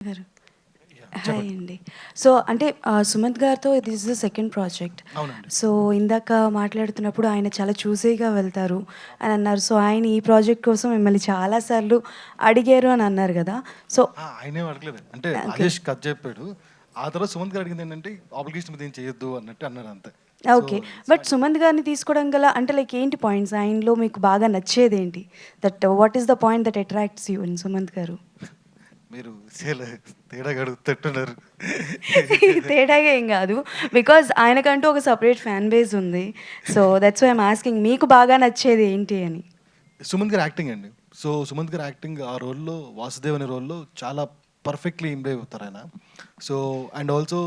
గారు. హాయ్ అండి. సో, అంటే సుమంత్ గారితో this is the second project. అవునండి. సో, ఇందాక మాట్లాడుతున్నప్పుడు ఆయన చాలా చూసీగా వెళ్తారు అని అన్నారు. సో, ఆయన ఈ ప్రాజెక్ట్ కోసం మిమ్మల్ని చాలా సార్లు అడిగారు అని అన్నారు గదా! సో ఆయనేం అడగలేదు. అంటే ఓకే. రాజేష్ కథ చెప్పాడు. ఆ తర్వాత సుమంత్ గారు అడిగింది ఏంటంటే ఆబ్లిగేషన్ మీద ఏం చేయొద్దు అన్నట్టు అన్నారు అంతే. ఓకే. బట్ సుమంత్ గారిని తీసుకోవడం గల అంటే లైక్ ఏంటి పాయింట్స్? ఆయనలో మీకు బాగా నచ్చేదేంటి? That what is the point that attracts you in Sumanth గారు? మీరు చాలా తేడాగా అడుగుతున్నారు. తేడాగా ఏం గాదు. బికాజ్ ఆయనకంటూ ఒక సెపరేట్ ఫ్యాన్ బేస్ ఉంది. So, that's why I'm asking మీకు బాగా నచ్చేది ఏంటి అని? సుమంత్ గారి యాక్టింగ్ అండి. సో, సుమంత్ గారి యాక్టింగ్ ఆ రోల్‌లో వాసుదేవ్ అనే రోల్‌లో చాలా పర్ఫెక్ట్‌లీ ఇంప్రూవ్ అవుతారు ఆయన. సో, అండ్ ఆల్సో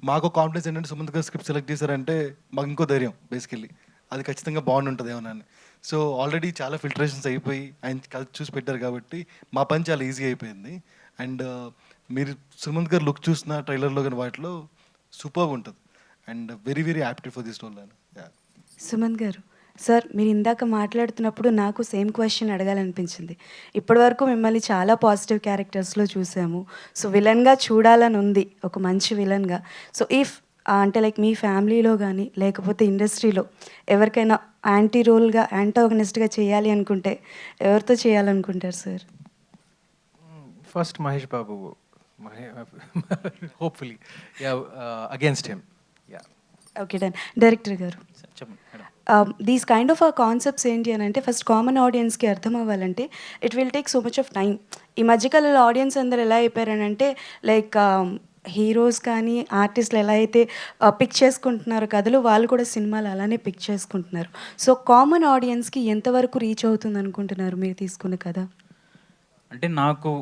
మాకు కాన్ఫిడెన్స్ ఏంటంటే సుమంత్ గారు స్క్రిప్ట్ సెలెక్ట్ చేశారంటే మాకు ఇంకో ధైర్యం బేసికల్లీ. అది ఖచ్చితంగా బాగుంటుందేమోనని. సో, ఆల్రెడీ చాలా ఫిల్టరేషన్స్ అయిపోయి ఆయన కథ చూసి పెట్టారు కాబట్టి మా పని చాలా ఈజీ అయిపోయింది. అండ్ మీరు సుమంత్ గారు లుక్ చూసిన ట్రైలర్‌లో గాని వాటిలో సూపర్బ్ ఉంటది. And very very apt for this role అని. యాహ్! సుమంత్ గారు, సార్ మీరు ఇందాక మాట్లాడుతున్నప్పుడు నాకు సేమ్ క్వెషన్ అడగాలనిపించింది. ఇప్పటివరకు మిమ్మల్ని చాలా పాజిటివ్ క్యారెక్టర్స్‌లో చూసాము. సో, విలన్‌గా చూడాలని ఉంది. ఒక మంచి విలన్‌గా. సో, ఇఫ్ అంటే లైక్ మీ ఫ్యామిలీలో గానీ, లేకపోతే ఇండస్ట్రీలో ఎవరికైనా యాంటీ రోల్‌గా, యాంటాగనిస్ట్‌గా చేయాలి అనుకుంటే ఎవరితో చేయాలనుకుంటారు sir? First, Mahesh Babu. Hopefully. Yeah, against him. Yeah. Okay done. Director గారు, చెప్పండి madam. These kind of concepts ఏంటి అని అంటే ఫస్ట్ కామన్ ఆడియన్స్కి అర్థం అవ్వాలంటే it will take so much of time. ఈ మధ్యకాలంలో ఆడియన్స్ అందరు ఎలా అయిపోయారనంటే లైక్ హీరోస్ కానీ ఆర్టిస్టులు ఎలా అయితే పిక్ చేసుకుంటున్నారో కథలు, వాళ్ళు కూడా సినిమాలు అలానే పిక్ చేసుకుంటున్నారు. సో, కామన్ ఆడియన్స్కి ఎంతవరకు రీచ్ అవుతుంది అనుకుంటున్నారు మీరు తీసుకున్న కథ? అంటే నాకు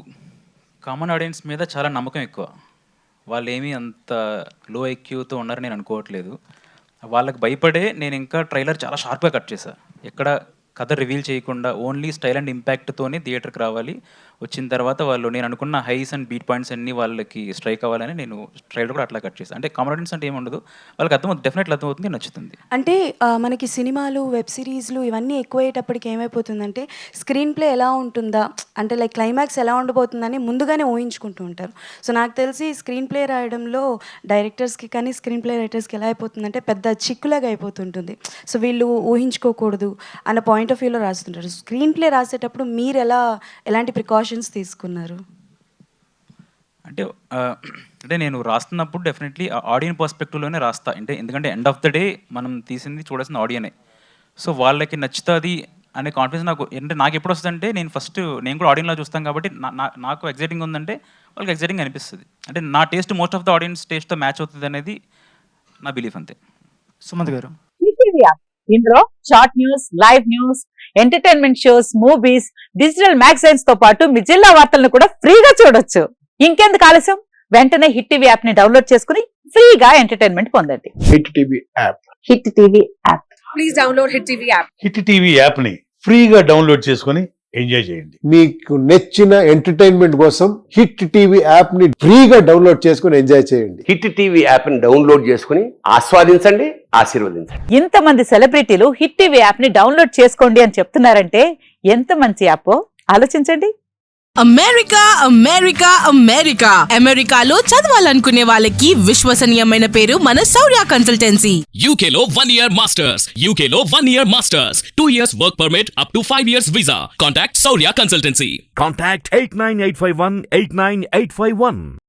కామన్ ఆడియన్స్ మీద చాలా నమ్మకం ఎక్కువ. వాళ్ళేమీ అంత లో ఐక్యూతో ఉన్నారని నేను అనుకోవట్లేదు. వాళ్ళకి భయపడే నేను ఇంకా ట్రైలర్ చాలా షార్ప్గా కట్ చేశా. ఎక్కడ కథ రివీల్ చేయకుండా ఓన్లీ స్టైల్ అండ్ ఇంపాక్ట్తోనే థియేటర్కి రావాలి. వచ్చిన తర్వాత వాళ్ళు నేను అనుకున్న హైస్ అండ్ బీట్ పాయింట్స్ అన్నీ వాళ్ళకి స్ట్రైక్ అవ్వాలని నేను ట్రైలర్ కూడా అట్లా కట్ చేశాను. అంటే కామన్ ఆడియన్స్ అంటే ఏమి ఉండదు, వాళ్ళకి అర్థమవుతుంది, డెఫినెట్లీ అర్థమవుతుంది, నచ్చుతుంది. అంటే మనకి సినిమాలు, వెబ్ సిరీస్లు ఇవన్నీ ఎక్కువయ్యేటప్పటికి ఏమైపోతుందంటే స్క్రీన్ ప్లే ఎలా ఉంటుందా, అంటే లైక్ క్లైమాక్స్ ఎలా ఉండబోతుందని ముందుగానే ఊహించుకుంటూ ఉంటారు. సో, నాకు తెలిసి స్క్రీన్ ప్లే రాయడంలో డైరెక్టర్స్కి కానీ స్క్రీన్ ప్లే రైటర్స్కి ఎలా అయిపోతుందంటే పెద్ద చిక్కులాగా అయిపోతుంటుంది. సో, వీళ్ళు ఊహించుకోకూడదు అన్న పాయింట్ ఆఫ్ వ్యూలో రాస్తుంటారు. స్క్రీన్ ప్లే రాసేటప్పుడు మీరు ఎలాంటి ప్రికాషన్స్ తీసుకున్నారు? అంటే అంటే నేను రాస్తున్నప్పుడు డెఫినెట్లీ ఆడియన్ పర్స్పెక్టివ్లోనే రాస్తా. అంటే ఎందుకంటే ఎండ్ ఆఫ్ ద డే మనం తీసింది చూడాల్సిన ఆడియనే. సో, వాళ్ళకి నచ్చుతుంది అనే కాన్ఫిడెన్స్ నాకు ఎప్పుడు వస్తుందంటే నేను కూడా ఆడియన్లో చూస్తాను కాబట్టి నాకు ఎగ్జైటింగ్ ఉందంటే వాళ్ళకి ఎగ్జైటింగ్ అనిపిస్తుంది. అంటే నా taste most of the audience టేస్ట్తో మ్యాచ్ అవుతుంది అనేది నా బిలీఫ్ అంతే. సుమంత్ గారు. ఈటీవీ యాప్ ఇందులో short news, live news, entertainment shows, movies, digital magazines తో పాటు మీ జిల్లా వార్తలను కూడా ఫ్రీగా చూడొచ్చు. ఇంకెందుకు ఆలస్యం, వెంటనే హిట్ టీవీ యాప్ ని డౌన్లోడ్ చేసుకుని ఫ్రీగా ఎంటర్టైన్మెంట్ పొందండి. Hit TV app. Hit TV app. Please download hit TV app. Hit TV app ని ఫ్రీగా డౌన్లోడ్ చేసుకొని ఎంజాయ్ చేయండి. మీకు నచ్చిన ఎంటర్టైన్మెంట్ కోసం హిట్ టీవీ యాప్ ని ఫ్రీగా డౌన్లోడ్ చేసుకొని ఎంజాయ్ చేయండి. హిట్ టీవీ యాప్ ని డౌన్లోడ్ చేసుకుని ఆస్వాదించండి, ఆశీర్వదించండి. ఇంతమంది సెలబ్రిటీలు హిట్ టీవీ యాప్ ని డౌన్లోడ్ చేసుకోండి అని చెప్తున్నారంటే ఎంత మంచి యాప్ ఆలోచించండి. అమెరికా అమెరికా అమెరికా అమెరికాలో చదవాలనుకునే వాళ్ళకి విశ్వసనీయమైన పేరు మన శౌర్య కన్సల్టెన్సీ. UK లో 1 year masters. UK లో 1 year masters. 2 years work permit up to 5 years visa. Contact Saurya Consultancy. Contact 89851 89851.